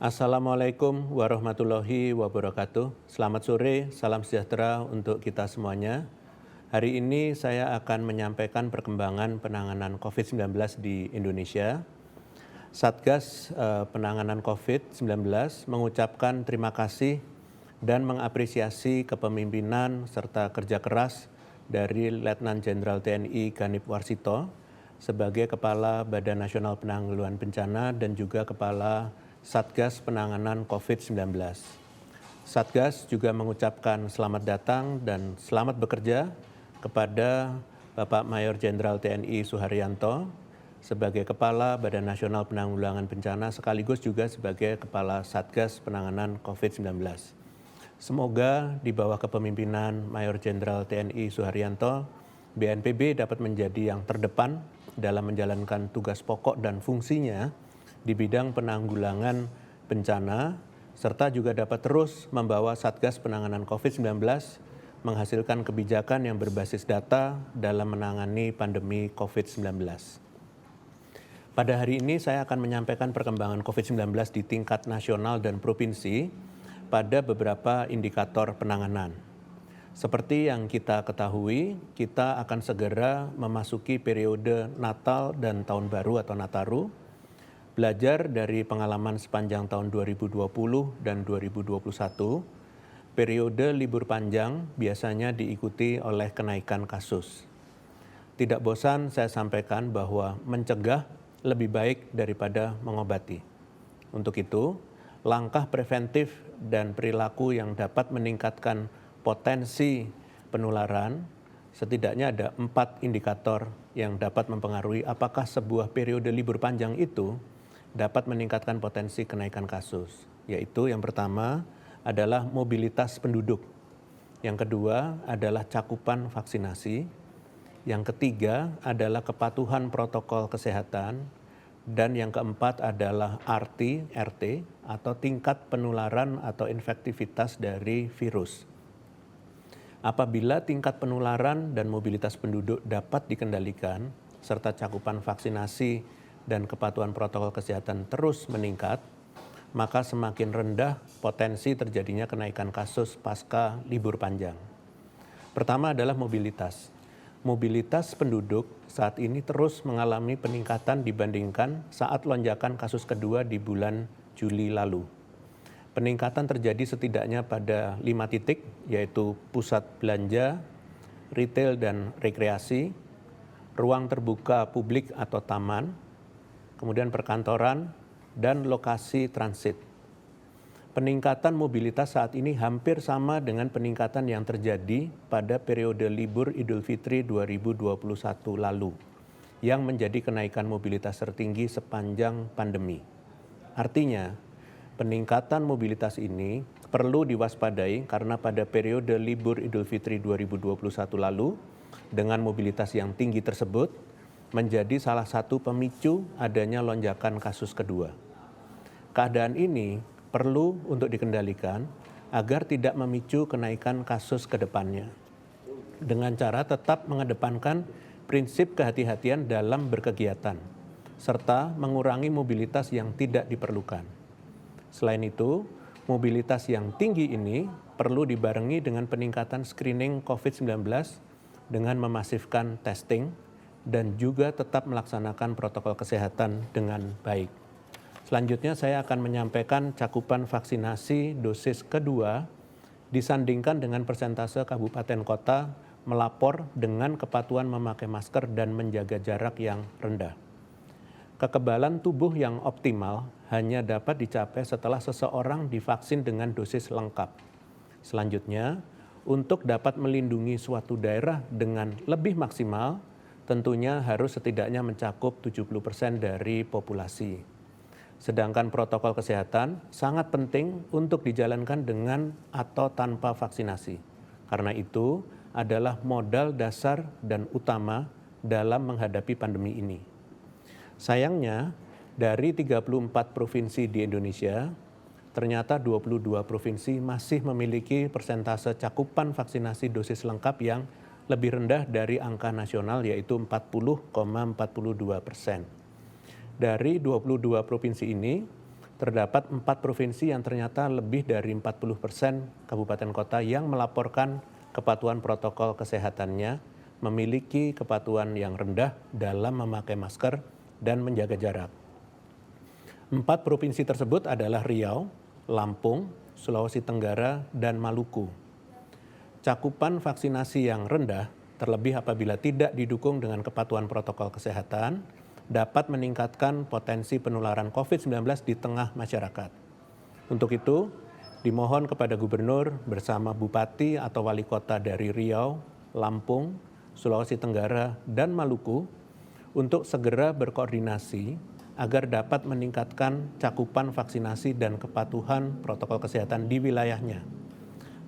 Assalamualaikum warahmatullahi wabarakatuh. Selamat sore, salam sejahtera untuk kita semuanya. Hari ini saya akan menyampaikan perkembangan penanganan COVID-19 di Indonesia. Satgas Penanganan COVID-19 mengucapkan terima kasih dan mengapresiasi kepemimpinan serta kerja keras dari Letnan Jenderal TNI Ganip Warsito sebagai Kepala Badan Nasional Penanggulangan Bencana dan juga Kepala Satgas Penanganan COVID-19. Satgas juga mengucapkan selamat datang dan selamat bekerja kepada Bapak Mayor Jenderal TNI Suharyanto sebagai Kepala Badan Nasional Penanggulangan Bencana sekaligus juga sebagai Kepala Satgas Penanganan COVID-19. Semoga di bawah kepemimpinan Mayor Jenderal TNI Suharyanto, BNPB dapat menjadi yang terdepan dalam menjalankan tugas pokok dan fungsinya di bidang penanggulangan bencana, serta juga dapat terus membawa Satgas Penanganan COVID-19 menghasilkan kebijakan yang berbasis data dalam menangani pandemi COVID-19. Pada hari ini saya akan menyampaikan perkembangan COVID-19 di tingkat nasional dan provinsi pada beberapa indikator penanganan. Seperti yang kita ketahui, kita akan segera memasuki periode Natal dan Tahun Baru atau Nataru. Belajar dari pengalaman sepanjang tahun 2020 dan 2021, periode libur panjang biasanya diikuti oleh kenaikan kasus. Tidak bosan saya sampaikan bahwa mencegah lebih baik daripada mengobati. Untuk itu, langkah preventif dan perilaku yang dapat meningkatkan potensi penularan, setidaknya ada 4 indikator yang dapat mempengaruhi apakah sebuah periode libur panjang itu dapat meningkatkan potensi kenaikan kasus, yaitu yang pertama adalah mobilitas penduduk, yang kedua adalah cakupan vaksinasi, yang ketiga adalah kepatuhan protokol kesehatan, dan yang keempat adalah RT atau tingkat penularan atau infektivitas dari virus. Apabila tingkat penularan dan mobilitas penduduk dapat dikendalikan, serta cakupan vaksinasi dan kepatuhan protokol kesehatan terus meningkat, maka semakin rendah potensi terjadinya kenaikan kasus pasca libur panjang. Pertama adalah mobilitas. Mobilitas penduduk saat ini terus mengalami peningkatan dibandingkan saat lonjakan kasus kedua di bulan Juli lalu. Peningkatan terjadi setidaknya pada 5 titik, yaitu pusat belanja, retail dan rekreasi, ruang terbuka publik atau taman, kemudian perkantoran, dan lokasi transit. Peningkatan mobilitas saat ini hampir sama dengan peningkatan yang terjadi pada periode libur Idul Fitri 2021 lalu, yang menjadi kenaikan mobilitas tertinggi sepanjang pandemi. Artinya, peningkatan mobilitas ini perlu diwaspadai karena pada periode libur Idul Fitri 2021 lalu, dengan mobilitas yang tinggi tersebut, menjadi salah satu pemicu adanya lonjakan kasus kedua. Keadaan ini perlu untuk dikendalikan agar tidak memicu kenaikan kasus ke depannya, dengan cara tetap mengedepankan prinsip kehati-hatian dalam berkegiatan, serta mengurangi mobilitas yang tidak diperlukan. Selain itu, mobilitas yang tinggi ini perlu dibarengi dengan peningkatan screening COVID-19 dengan memasifkan testing, dan juga tetap melaksanakan protokol kesehatan dengan baik. Selanjutnya saya akan menyampaikan cakupan vaksinasi dosis kedua disandingkan dengan persentase kabupaten kota melapor dengan kepatuhan memakai masker dan menjaga jarak yang rendah. Kekebalan tubuh yang optimal hanya dapat dicapai setelah seseorang divaksin dengan dosis lengkap. Selanjutnya, untuk dapat melindungi suatu daerah dengan lebih maksimal, tentunya harus setidaknya mencakup 70% dari populasi. Sedangkan protokol kesehatan sangat penting untuk dijalankan dengan atau tanpa vaksinasi. Karena itu adalah modal dasar dan utama dalam menghadapi pandemi ini. Sayangnya, dari 34 provinsi di Indonesia, ternyata 22 provinsi masih memiliki persentase cakupan vaksinasi dosis lengkap yang lebih rendah dari angka nasional, yaitu 40,42%. Dari 22 provinsi ini, terdapat 4 provinsi yang ternyata lebih dari 40% kabupaten kota yang melaporkan kepatuhan protokol kesehatannya memiliki kepatuhan yang rendah dalam memakai masker dan menjaga jarak. 4 provinsi tersebut adalah Riau, Lampung, Sulawesi Tenggara, dan Maluku. Cakupan vaksinasi yang rendah, terlebih apabila tidak didukung dengan kepatuhan protokol kesehatan, dapat meningkatkan potensi penularan COVID-19 di tengah masyarakat. Untuk itu, dimohon kepada Gubernur bersama Bupati atau Wali Kota dari Riau, Lampung, Sulawesi Tenggara, dan Maluku untuk segera berkoordinasi agar dapat meningkatkan cakupan vaksinasi dan kepatuhan protokol kesehatan di wilayahnya.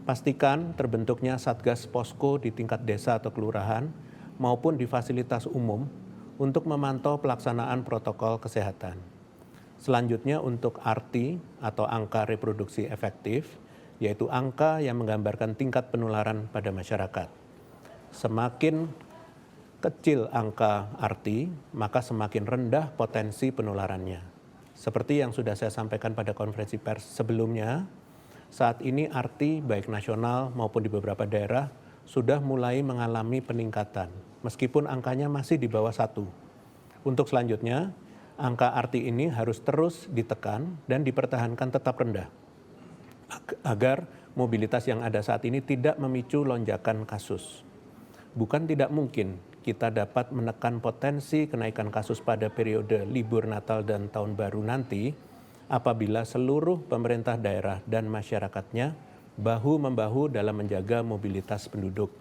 Pastikan terbentuknya Satgas Posko di tingkat desa atau kelurahan maupun di fasilitas umum untuk memantau pelaksanaan protokol kesehatan. Selanjutnya untuk RT atau angka reproduksi efektif, yaitu angka yang menggambarkan tingkat penularan pada masyarakat. Semakin kecil angka RT, maka semakin rendah potensi penularannya. Seperti yang sudah saya sampaikan pada konferensi pers sebelumnya, saat ini RT baik nasional maupun di beberapa daerah sudah mulai mengalami peningkatan, meskipun angkanya masih di bawah 1. Untuk selanjutnya, angka RT ini harus terus ditekan dan dipertahankan tetap rendah, agar mobilitas yang ada saat ini tidak memicu lonjakan kasus. Bukan tidak mungkin kita dapat menekan potensi kenaikan kasus pada periode libur Natal dan Tahun Baru nanti apabila seluruh pemerintah daerah dan masyarakatnya bahu-membahu dalam menjaga mobilitas penduduk,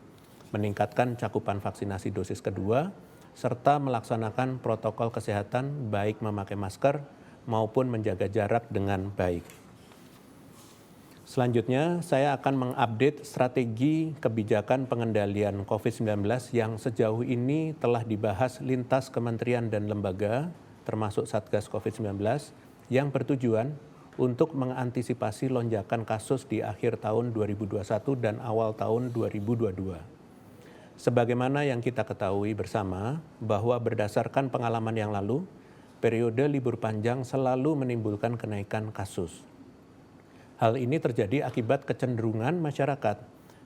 meningkatkan cakupan vaksinasi dosis kedua, serta melaksanakan protokol kesehatan baik memakai masker maupun menjaga jarak dengan baik. Selanjutnya, saya akan mengupdate strategi kebijakan pengendalian COVID-19 yang sejauh ini telah dibahas lintas kementerian dan lembaga, termasuk Satgas COVID-19, yang bertujuan untuk mengantisipasi lonjakan kasus di akhir tahun 2021 dan awal tahun 2022. Sebagaimana yang kita ketahui bersama bahwa berdasarkan pengalaman yang lalu, periode libur panjang selalu menimbulkan kenaikan kasus. Hal ini terjadi akibat kecenderungan masyarakat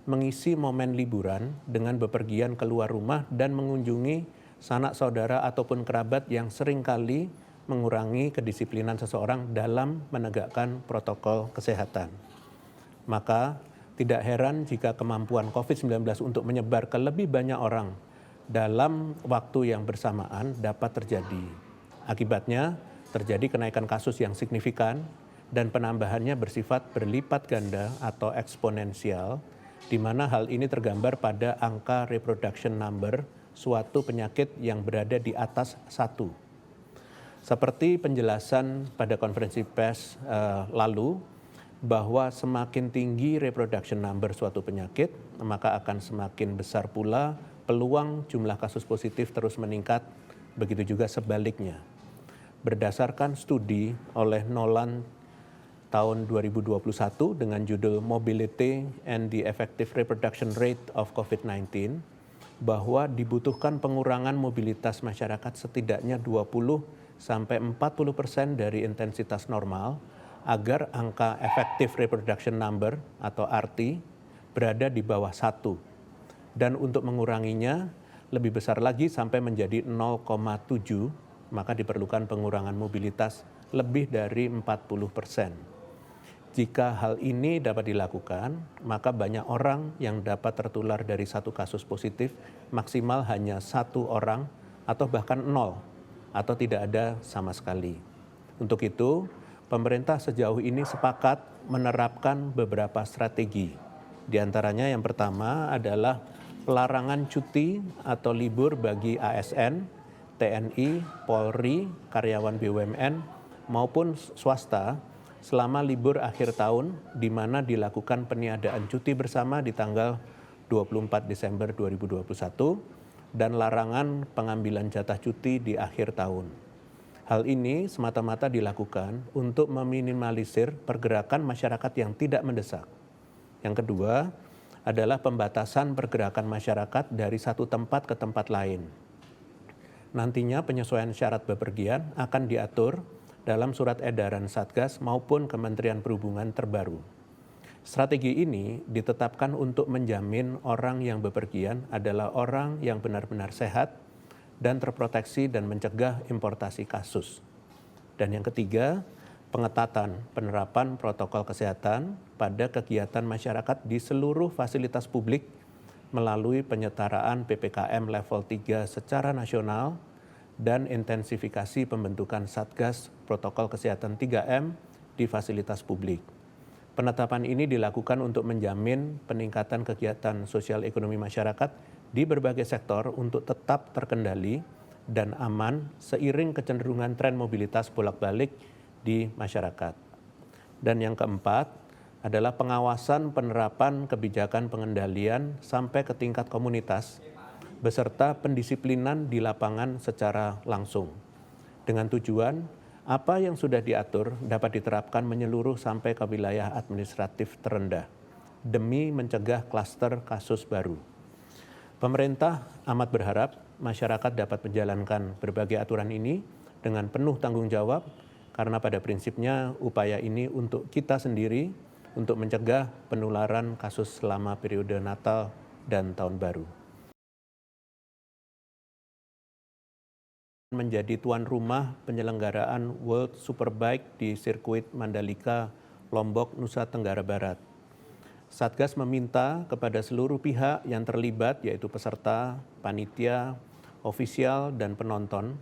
mengisi momen liburan dengan bepergian keluar rumah dan mengunjungi sanak saudara ataupun kerabat yang seringkali mengurangi kedisiplinan seseorang dalam menegakkan protokol kesehatan. Maka, tidak heran jika kemampuan COVID-19 untuk menyebar ke lebih banyak orang dalam waktu yang bersamaan dapat terjadi. Akibatnya, terjadi kenaikan kasus yang signifikan dan penambahannya bersifat berlipat ganda atau eksponensial, di mana hal ini tergambar pada angka reproduction number suatu penyakit yang berada di atas 1. Seperti penjelasan pada konferensi pers lalu, bahwa semakin tinggi reproduction number suatu penyakit, maka akan semakin besar pula peluang jumlah kasus positif terus meningkat, begitu juga sebaliknya. Berdasarkan studi oleh Nolan tahun 2021 dengan judul Mobility and the Effective Reproduction Rate of COVID-19, bahwa dibutuhkan pengurangan mobilitas masyarakat setidaknya 20-40% dari intensitas normal agar angka effective reproduction number atau RT berada di bawah 1. Dan untuk menguranginya lebih besar lagi sampai menjadi 0,7, maka diperlukan pengurangan mobilitas lebih dari 40%. Jika hal ini dapat dilakukan, maka banyak orang yang dapat tertular dari satu kasus positif maksimal hanya 1 orang atau bahkan 0 atau tidak ada sama sekali. Untuk itu, pemerintah sejauh ini sepakat menerapkan beberapa strategi. Di antaranya yang pertama adalah pelarangan cuti atau libur bagi ASN, TNI, Polri, karyawan BUMN maupun swasta selama libur akhir tahun, di mana dilakukan peniadaan cuti bersama di tanggal 24 Desember 2021 dan larangan pengambilan jatah cuti di akhir tahun. Hal ini semata-mata dilakukan untuk meminimalisir pergerakan masyarakat yang tidak mendesak. Yang kedua adalah pembatasan pergerakan masyarakat dari satu tempat ke tempat lain. Nantinya penyesuaian syarat bepergian akan diatur dalam surat edaran Satgas maupun Kementerian Perhubungan terbaru. Strategi ini ditetapkan untuk menjamin orang yang bepergian adalah orang yang benar-benar sehat dan terproteksi dan mencegah importasi kasus. Dan yang ketiga, pengetatan penerapan protokol kesehatan pada kegiatan masyarakat di seluruh fasilitas publik melalui penyetaraan PPKM level 3 secara nasional dan intensifikasi pembentukan Satgas Protokol Kesehatan 3M di fasilitas publik. Penetapan ini dilakukan untuk menjamin peningkatan kegiatan sosial ekonomi masyarakat di berbagai sektor untuk tetap terkendali dan aman seiring kecenderungan tren mobilitas bolak-balik di masyarakat. Dan yang keempat adalah pengawasan penerapan kebijakan pengendalian sampai ke tingkat komunitas beserta pendisiplinan di lapangan secara langsung. Dengan tujuan apa yang sudah diatur dapat diterapkan menyeluruh sampai ke wilayah administratif terendah demi mencegah klaster kasus baru. Pemerintah amat berharap masyarakat dapat menjalankan berbagai aturan ini dengan penuh tanggung jawab karena pada prinsipnya upaya ini untuk kita sendiri untuk mencegah penularan kasus selama periode Natal dan Tahun Baru. Menjadi tuan rumah penyelenggaraan World Superbike di sirkuit Mandalika, Lombok, Nusa Tenggara Barat. Satgas meminta kepada seluruh pihak yang terlibat yaitu peserta, panitia, ofisial, dan penonton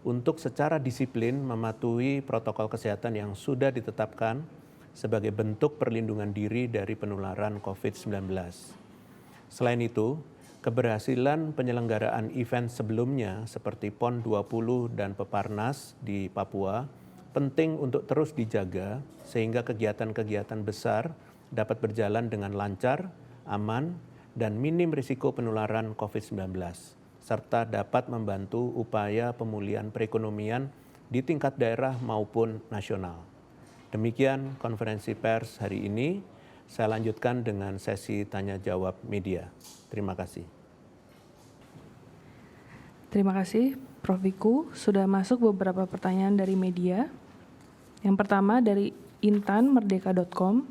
untuk secara disiplin mematuhi protokol kesehatan yang sudah ditetapkan sebagai bentuk perlindungan diri dari penularan COVID-19. Selain itu, keberhasilan penyelenggaraan event sebelumnya seperti PON 20 dan Peparnas di Papua penting untuk terus dijaga sehingga kegiatan-kegiatan besar dapat berjalan dengan lancar, aman, dan minim risiko penularan COVID-19, serta dapat membantu upaya pemulihan perekonomian di tingkat daerah maupun nasional. Demikian konferensi pers hari ini. Saya lanjutkan dengan sesi tanya-jawab media. Terima kasih. Terima kasih, Prof. Wiku. Sudah masuk beberapa pertanyaan dari media. Yang pertama dari intanmerdeka.com.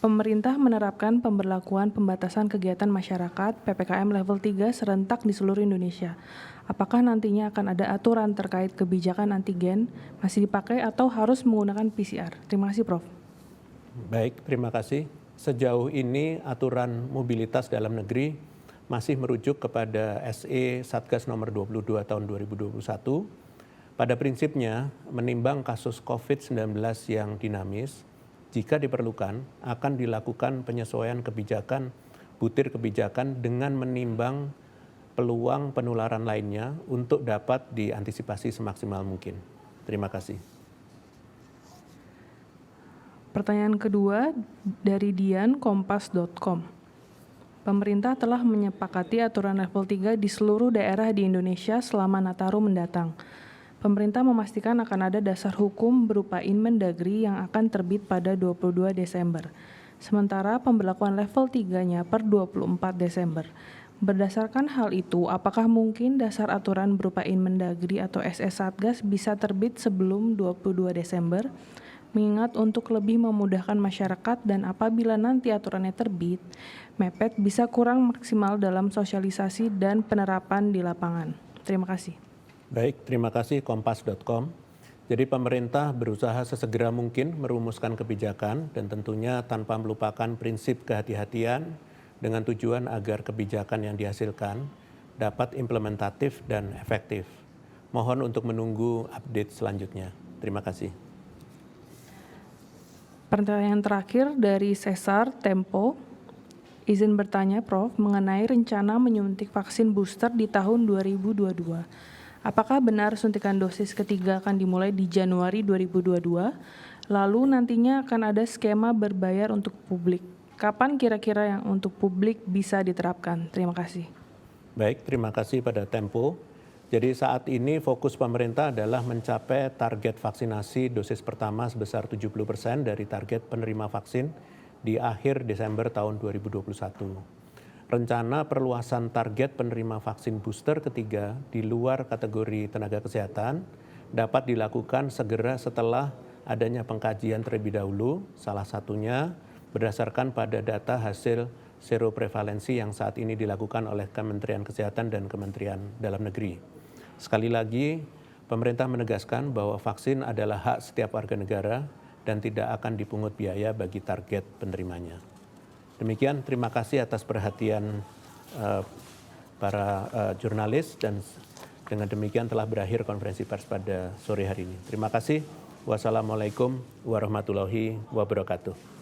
Pemerintah menerapkan pemberlakuan pembatasan kegiatan masyarakat PPKM level 3 serentak di seluruh Indonesia. Apakah nantinya akan ada aturan terkait kebijakan antigen masih dipakai atau harus menggunakan PCR? Terima kasih, Prof. Baik, terima kasih. Sejauh ini aturan mobilitas dalam negeri masih merujuk kepada SE Satgas nomor 22 tahun 2021. Pada prinsipnya, menimbang kasus COVID-19 yang dinamis, jika diperlukan akan dilakukan penyesuaian kebijakan, butir kebijakan dengan menimbang peluang penularan lainnya untuk dapat diantisipasi semaksimal mungkin. Terima kasih. Pertanyaan kedua dari Dian, kompas.com. Pemerintah telah menyepakati aturan level 3 di seluruh daerah di Indonesia selama Nataru mendatang. Pemerintah memastikan akan ada dasar hukum berupa Inmendagri yang akan terbit pada 22 Desember. Sementara pemberlakuan level 3-nya per 24 Desember. Berdasarkan hal itu, apakah mungkin dasar aturan berupa Inmendagri atau SS Satgas bisa terbit sebelum 22 Desember? Mengingat untuk lebih memudahkan masyarakat dan apabila nanti aturannya terbit, mepet bisa kurang maksimal dalam sosialisasi dan penerapan di lapangan. Terima kasih. Baik, terima kasih kompas.com. Jadi pemerintah berusaha sesegera mungkin merumuskan kebijakan dan tentunya tanpa melupakan prinsip kehati-hatian dengan tujuan agar kebijakan yang dihasilkan dapat implementatif dan efektif. Mohon untuk menunggu update selanjutnya. Terima kasih. Pertanyaan terakhir dari Cesar Tempo. Izin bertanya, Prof, mengenai rencana menyuntik vaksin booster di tahun 2022. Apakah benar suntikan dosis ketiga akan dimulai di Januari 2022? Lalu nantinya akan ada skema berbayar untuk publik. Kapan kira-kira yang untuk publik bisa diterapkan? Terima kasih. Baik, terima kasih pada Tempo. Jadi saat ini fokus pemerintah adalah mencapai target vaksinasi dosis pertama sebesar 70% dari target penerima vaksin di akhir Desember tahun 2021. Rencana perluasan target penerima vaksin booster ketiga di luar kategori tenaga kesehatan dapat dilakukan segera setelah adanya pengkajian terlebih dahulu, salah satunya berdasarkan pada data hasil seroprevalensi yang saat ini dilakukan oleh Kementerian Kesehatan dan Kementerian Dalam Negeri. Sekali lagi, pemerintah menegaskan bahwa vaksin adalah hak setiap warga negara dan tidak akan dipungut biaya bagi target penerimanya. Demikian, terima kasih atas perhatian para jurnalis, dan dengan demikian telah berakhir konferensi pers pada sore hari ini. Terima kasih. Wassalamualaikum warahmatullahi wabarakatuh.